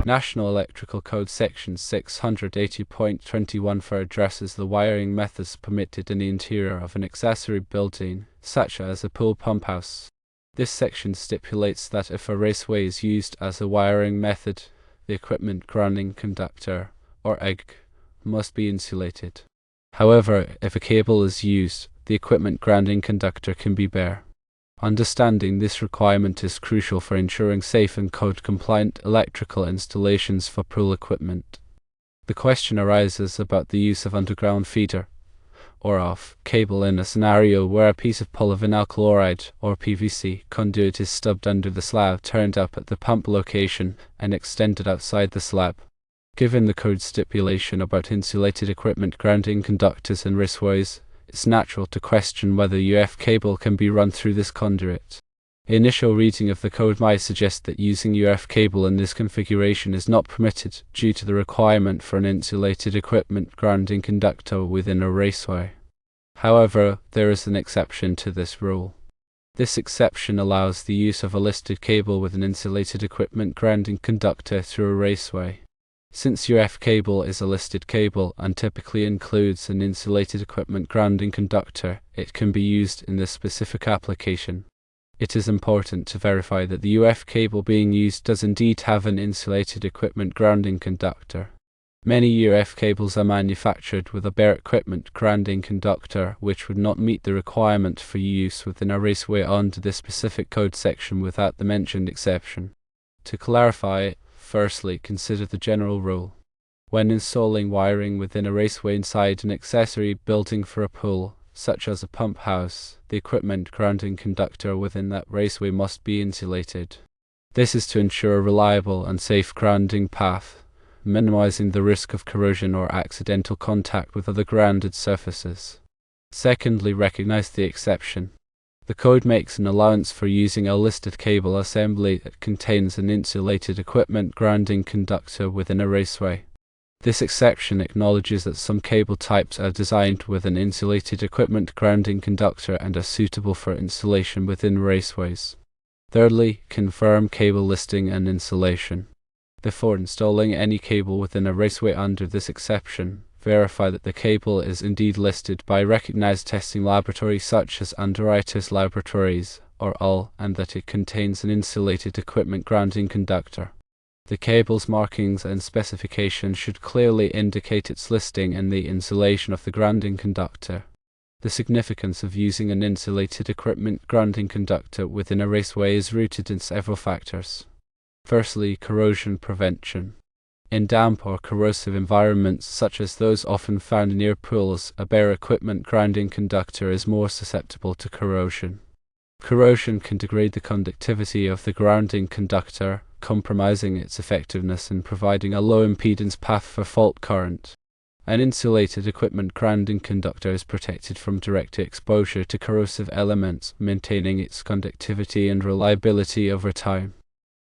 National Electrical Code Section 680.21 addresses the wiring methods permitted in the interior of an accessory building, such as a pool pump house. This section stipulates that if a raceway is used as a wiring method, the equipment grounding conductor, or EG, must be insulated. However, if a cable is used, the equipment grounding conductor can be bare. Understanding this requirement is crucial for ensuring safe and code-compliant electrical installations for pool equipment. The question arises about the use of underground feeder, or OFF, cable in a scenario where a piece of polyvinyl chloride, or PVC, conduit is stubbed under the slab, turned up at the pump location, and extended outside the slab. Given the code stipulation about insulated equipment grounding conductors and raceways, it's natural to question whether UF cable can be run through this conduit. Initial reading of the code might suggest that using UF cable in this configuration is not permitted due to the requirement for an insulated equipment grounding conductor within a raceway. However, there is an exception to this rule. This exception allows the use of a listed cable with an insulated equipment grounding conductor through a raceway. Since UF cable is a listed cable and typically includes an insulated equipment grounding conductor, it can be used in this specific application. It is important to verify that the UF cable being used does indeed have an insulated equipment grounding conductor. Many UF cables are manufactured with a bare equipment grounding conductor, which would not meet the requirement for use within a raceway under this specific code section without the mentioned exception. To clarify, firstly, consider the general rule. When installing wiring within a raceway inside an accessory building for a pool, such as a pump house, the equipment grounding conductor within that raceway must be insulated. This is to ensure a reliable and safe grounding path, minimizing the risk of corrosion or accidental contact with other grounded surfaces. Secondly, recognize the exception. The code makes an allowance for using a listed cable assembly that contains an insulated equipment grounding conductor within a raceway. This exception acknowledges that some cable types are designed with an insulated equipment grounding conductor and are suitable for installation within raceways. Thirdly, confirm cable listing and insulation. Before installing any cable within a raceway under this exception, verify that the cable is indeed listed by recognized testing laboratories such as Underwriters Laboratories, or UL, and that it contains an insulated equipment grounding conductor. The cable's markings and specifications should clearly indicate its listing and the insulation of the grounding conductor. The significance of using an insulated equipment grounding conductor within a raceway is rooted in several factors. Firstly, corrosion prevention. In damp or corrosive environments such as those often found near pools, a bare equipment grounding conductor is more susceptible to corrosion. Corrosion can degrade the conductivity of the grounding conductor, compromising its effectiveness and providing a low impedance path for fault current. An insulated equipment grounding conductor is protected from direct exposure to corrosive elements, maintaining its conductivity and reliability over time.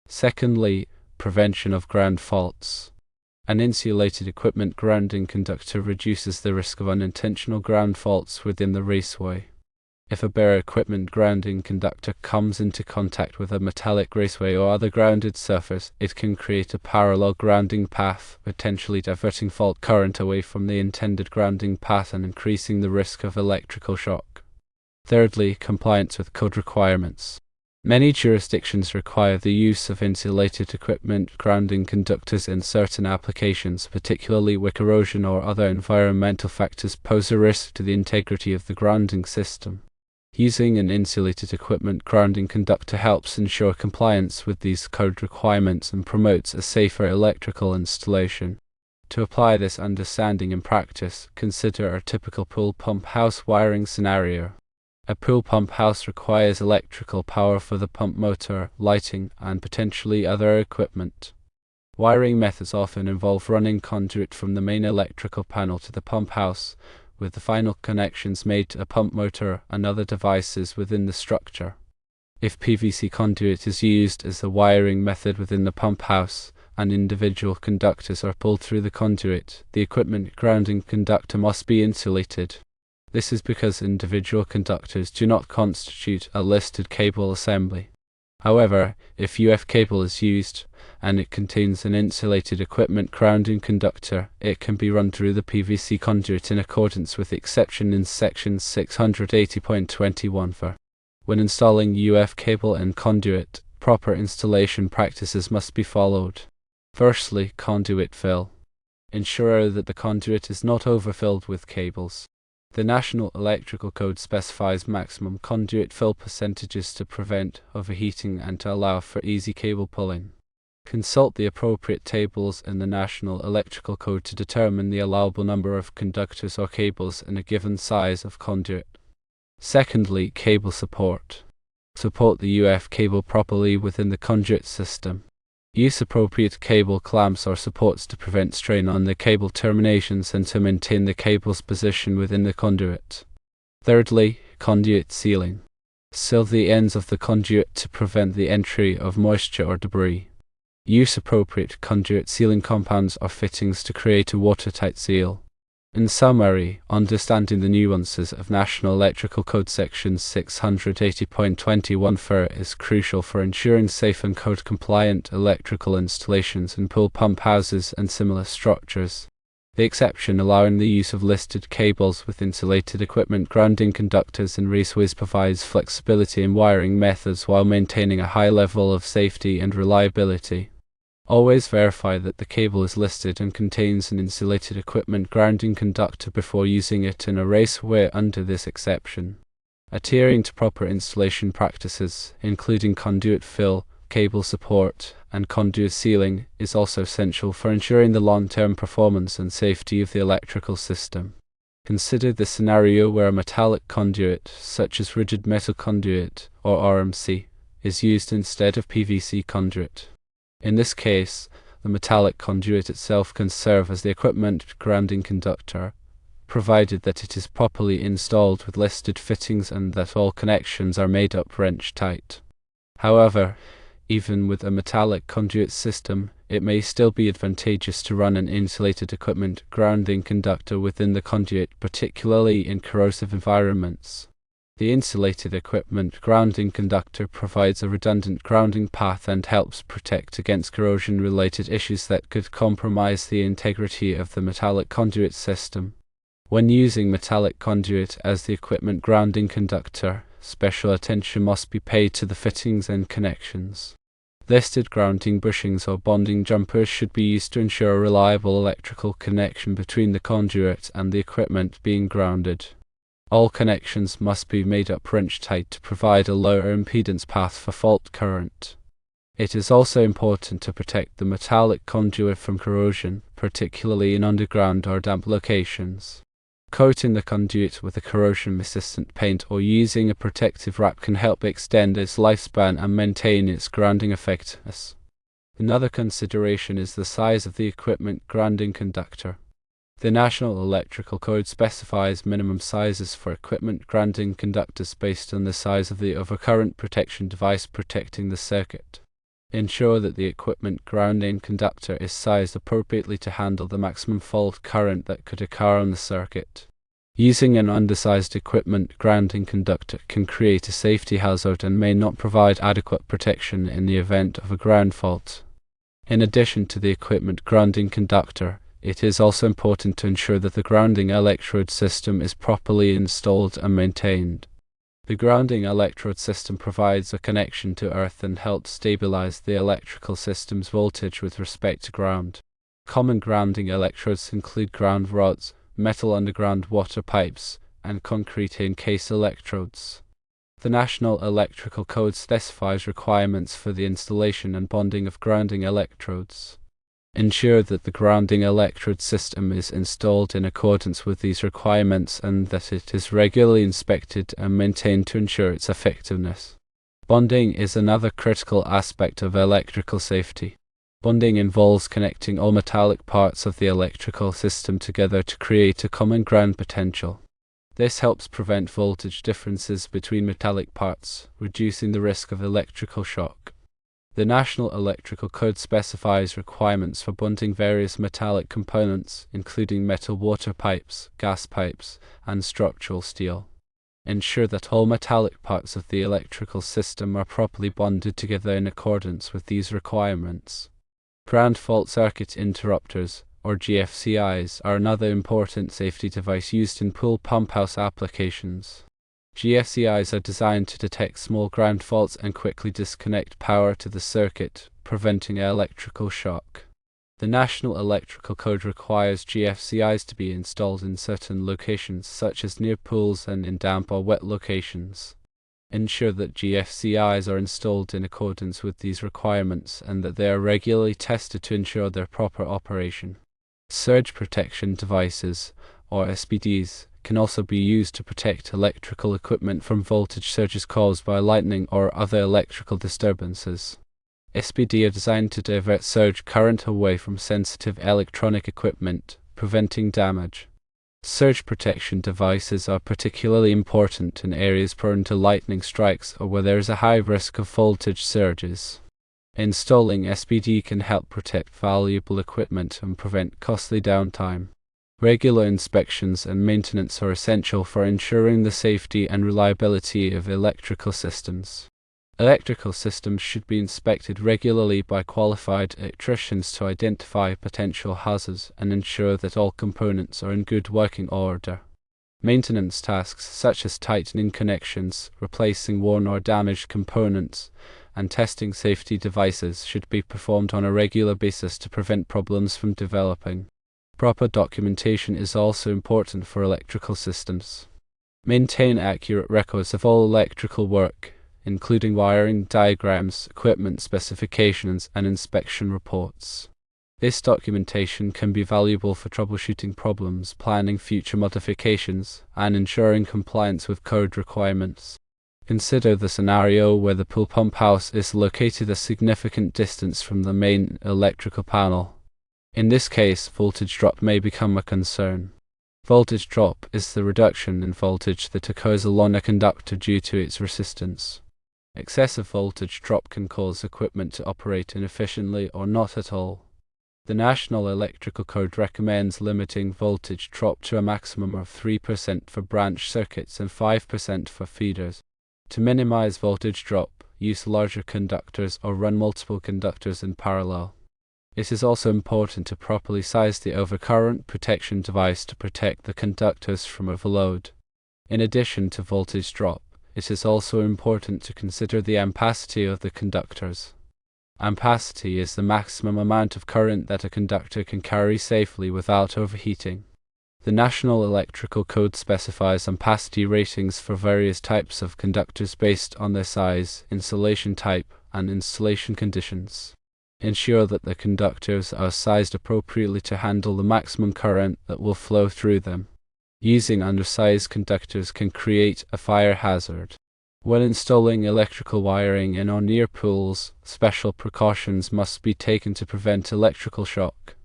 Secondly, prevention of ground faults. An insulated equipment grounding conductor reduces the risk of unintentional ground faults within the raceway. If a bare equipment grounding conductor comes into contact with a metallic raceway or other grounded surface, it can create a parallel grounding path, potentially diverting fault current away from the intended grounding path and increasing the risk of electrical shock. Thirdly, compliance with code requirements. Many jurisdictions require the use of insulated equipment grounding conductors in certain applications, particularly where corrosion or other environmental factors pose a risk to the integrity of the grounding system. Using an insulated equipment grounding conductor helps ensure compliance with these code requirements and promotes a safer electrical installation. To apply this understanding in practice, consider a typical pool pump house wiring scenario. A pool pump house requires electrical power for the pump motor, lighting, and potentially other equipment. Wiring methods often involve running conduit from the main electrical panel to the pump house, with the final connections made to a pump motor and other devices within the structure. If PVC conduit is used as the wiring method within the pump house, and individual conductors are pulled through the conduit, the equipment grounding conductor must be insulated. This is because individual conductors do not constitute a listed cable assembly. However, if UF cable is used, and it contains an insulated equipment grounding conductor, it can be run through the PVC conduit in accordance with the exception in section 680.21 for. When installing UF cable and conduit, proper installation practices must be followed. Firstly, conduit fill. Ensure that the conduit is not overfilled with cables. The National Electrical Code specifies maximum conduit fill percentages to prevent overheating and to allow for easy cable pulling. Consult the appropriate tables in the National Electrical Code to determine the allowable number of conductors or cables in a given size of conduit. Secondly, cable support. Support the UF cable properly within the conduit system. Use appropriate cable clamps or supports to prevent strain on the cable terminations and to maintain the cable's position within the conduit. Thirdly, conduit sealing. Seal the ends of the conduit to prevent the entry of moisture or debris. Use appropriate conduit sealing compounds or fittings to create a watertight seal. In summary, understanding the nuances of National Electrical Code section 680.21 FIR is crucial for ensuring safe and code-compliant electrical installations in pool pump houses and similar structures. The exception allowing the use of listed cables with insulated equipment grounding conductors and raceways provides flexibility in wiring methods while maintaining a high level of safety and reliability. Always verify that the cable is listed and contains an insulated equipment grounding conductor before using it in a raceway under this exception. Adhering to proper installation practices, including conduit fill, cable support, and conduit sealing, is also essential for ensuring the long-term performance and safety of the electrical system. Consider the scenario where a metallic conduit, such as rigid metal conduit, or RMC, is used instead of PVC conduit. In this case, the metallic conduit itself can serve as the equipment grounding conductor, provided that it is properly installed with listed fittings and that all connections are made up wrench tight. However, even with a metallic conduit system, it may still be advantageous to run an insulated equipment grounding conductor within the conduit, particularly in corrosive environments. The insulated equipment grounding conductor provides a redundant grounding path and helps protect against corrosion-related issues that could compromise the integrity of the metallic conduit system. When using metallic conduit as the equipment grounding conductor, special attention must be paid to the fittings and connections. Listed grounding bushings or bonding jumpers should be used to ensure a reliable electrical connection between the conduit and the equipment being grounded. All connections must be made up wrench tight to provide a lower impedance path for fault current. It is also important to protect the metallic conduit from corrosion, particularly in underground or damp locations. Coating the conduit with a corrosion-resistant paint or using a protective wrap can help extend its lifespan and maintain its grounding effectiveness. Another consideration is the size of the equipment grounding conductor. The National Electrical Code specifies minimum sizes for equipment grounding conductors based on the size of the overcurrent protection device protecting the circuit. Ensure that the equipment grounding conductor is sized appropriately to handle the maximum fault current that could occur on the circuit. Using an undersized equipment grounding conductor can create a safety hazard and may not provide adequate protection in the event of a ground fault. In addition to the equipment grounding conductor, it is also important to ensure that the grounding electrode system is properly installed and maintained. The grounding electrode system provides a connection to earth and helps stabilize the electrical system's voltage with respect to ground. Common grounding electrodes include ground rods, metal underground water pipes, and concrete in-case electrodes. The National Electrical Code specifies requirements for the installation and bonding of grounding electrodes. Ensure that the grounding electrode system is installed in accordance with these requirements and that it is regularly inspected and maintained to ensure its effectiveness. Bonding is another critical aspect of electrical safety. Bonding involves connecting all metallic parts of the electrical system together to create a common ground potential. This helps prevent voltage differences between metallic parts, reducing the risk of electrical shock. The National Electrical Code specifies requirements for bonding various metallic components, including metal water pipes, gas pipes, and structural steel. Ensure that all metallic parts of the electrical system are properly bonded together in accordance with these requirements. Ground fault circuit interrupters, or GFCIs, are another important safety device used in pool pump house applications. GFCIs are designed to detect small ground faults and quickly disconnect power to the circuit, preventing electrical shock. The National Electrical Code requires GFCIs to be installed in certain locations, such as near pools and in damp or wet locations. Ensure that GFCIs are installed in accordance with these requirements and that they are regularly tested to ensure their proper operation. Surge protection devices, or SPDs, can also be used to protect electrical equipment from voltage surges caused by lightning or other electrical disturbances. SPD are designed to divert surge current away from sensitive electronic equipment, preventing damage. Surge protection devices are particularly important in areas prone to lightning strikes or where there is a high risk of voltage surges. Installing SPD can help protect valuable equipment and prevent costly downtime. Regular inspections and maintenance are essential for ensuring the safety and reliability of electrical systems. Electrical systems should be inspected regularly by qualified electricians to identify potential hazards and ensure that all components are in good working order. Maintenance tasks such as tightening connections, replacing worn or damaged components, and testing safety devices should be performed on a regular basis to prevent problems from developing. Proper documentation is also important for electrical systems. Maintain accurate records of all electrical work, including wiring diagrams, equipment specifications, and inspection reports. This documentation can be valuable for troubleshooting problems, planning future modifications, and ensuring compliance with code requirements. Consider the scenario where the pool pump house is located a significant distance from the main electrical panel. In this case, voltage drop may become a concern. Voltage drop is the reduction in voltage that occurs along a conductor due to its resistance. Excessive voltage drop can cause equipment to operate inefficiently or not at all. The National Electrical Code recommends limiting voltage drop to a maximum of 3% for branch circuits and 5% for feeders. To minimize voltage drop, use larger conductors or run multiple conductors in parallel. It is also important to properly size the overcurrent protection device to protect the conductors from overload. In addition to voltage drop, it is also important to consider the ampacity of the conductors. Ampacity is the maximum amount of current that a conductor can carry safely without overheating. The National Electrical Code specifies ampacity ratings for various types of conductors based on their size, insulation type, and installation conditions. Ensure that the conductors are sized appropriately to handle the maximum current that will flow through them. Using undersized conductors can create a fire hazard. When installing electrical wiring in or near pools, special precautions must be taken to prevent electrical shock.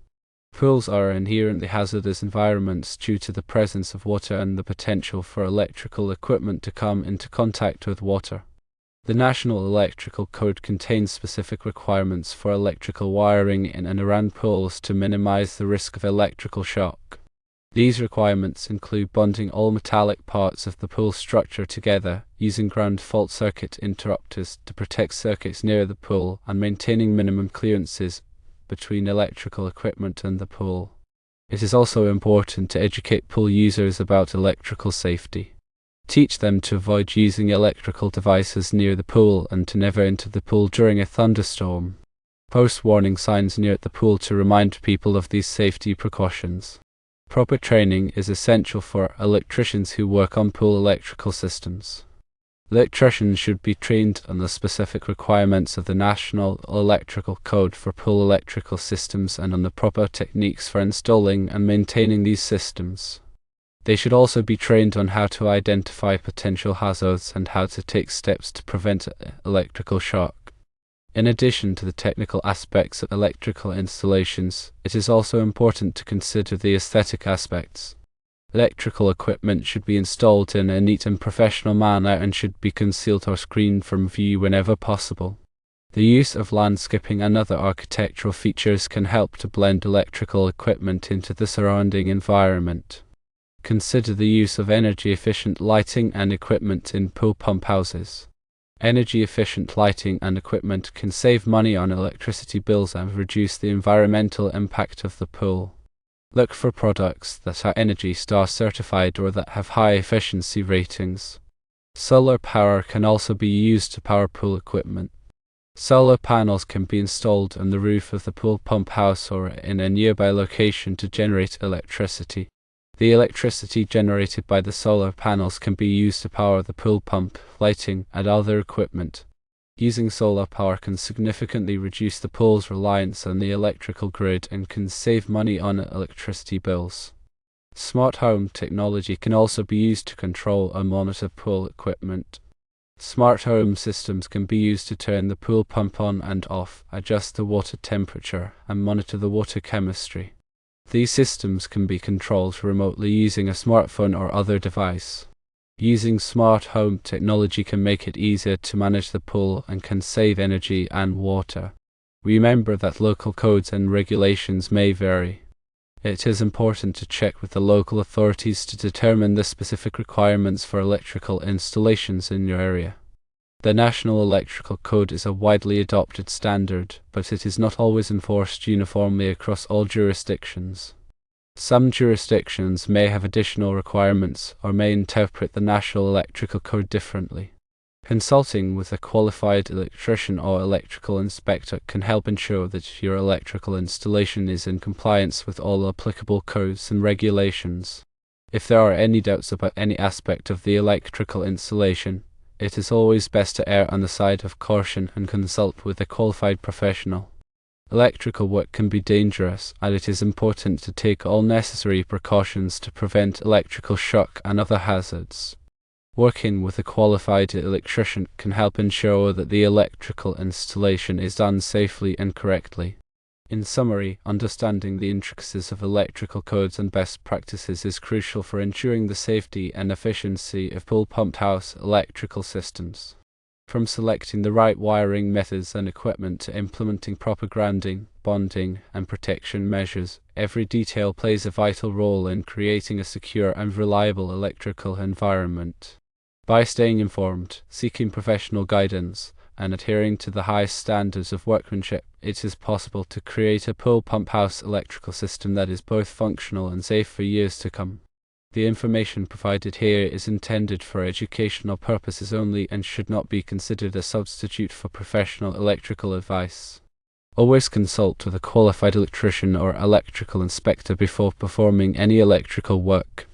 Pools are inherently hazardous environments due to the presence of water and the potential for electrical equipment to come into contact with water. The National Electrical Code contains specific requirements for electrical wiring in and around pools to minimize the risk of electrical shock. These requirements include bonding all metallic parts of the pool structure together, using ground fault circuit interrupters to protect circuits near the pool, and maintaining minimum clearances between electrical equipment and the pool. It is also important to educate pool users about electrical safety. Teach them to avoid using electrical devices near the pool and to never enter the pool during a thunderstorm. Post warning signs near the pool to remind people of these safety precautions. Proper training is essential for electricians who work on pool electrical systems. Electricians should be trained on the specific requirements of the National Electrical Code for pool electrical systems and on the proper techniques for installing and maintaining these systems. They should also be trained on how to identify potential hazards and how to take steps to prevent electrical shock. In addition to the technical aspects of electrical installations, it is also important to consider the aesthetic aspects. Electrical equipment should be installed in a neat and professional manner and should be concealed or screened from view whenever possible. The use of landscaping and other architectural features can help to blend electrical equipment into the surrounding environment. Consider the use of energy-efficient lighting and equipment in pool pump houses. Energy-efficient lighting and equipment can save money on electricity bills and reduce the environmental impact of the pool. Look for products that are Energy Star certified or that have high efficiency ratings. Solar power can also be used to power pool equipment. Solar panels can be installed on the roof of the pool pump house or in a nearby location to generate electricity. The electricity generated by the solar panels can be used to power the pool pump, lighting, and other equipment. Using solar power can significantly reduce the pool's reliance on the electrical grid and can save money on electricity bills. Smart home technology can also be used to control and monitor pool equipment. Smart home systems can be used to turn the pool pump on and off, adjust the water temperature, and monitor the water chemistry. These systems can be controlled remotely using a smartphone or other device. Using smart home technology can make it easier to manage the pool and can save energy and water. Remember that local codes and regulations may vary. It is important to check with the local authorities to determine the specific requirements for electrical installations in your area. The National Electrical Code is a widely adopted standard, but it is not always enforced uniformly across all jurisdictions. Some jurisdictions may have additional requirements or may interpret the National Electrical Code differently. Consulting with a qualified electrician or electrical inspector can help ensure that your electrical installation is in compliance with all applicable codes and regulations. If there are any doubts about any aspect of the electrical installation, it is always best to err on the side of caution and consult with a qualified professional. Electrical work can be dangerous, and it is important to take all necessary precautions to prevent electrical shock and other hazards. Working with a qualified electrician can help ensure that the electrical installation is done safely and correctly. In summary, understanding the intricacies of electrical codes and best practices is crucial for ensuring the safety and efficiency of pool pump house electrical systems. From selecting the right wiring methods and equipment to implementing proper grounding, bonding, and protection measures, every detail plays a vital role in creating a secure and reliable electrical environment. By staying informed, seeking professional guidance, and adhering to the highest standards of workmanship, it is possible to create a pool pump house electrical system that is both functional and safe for years to come. The information provided here is intended for educational purposes only and should not be considered a substitute for professional electrical advice. Always consult with a qualified electrician or electrical inspector before performing any electrical work.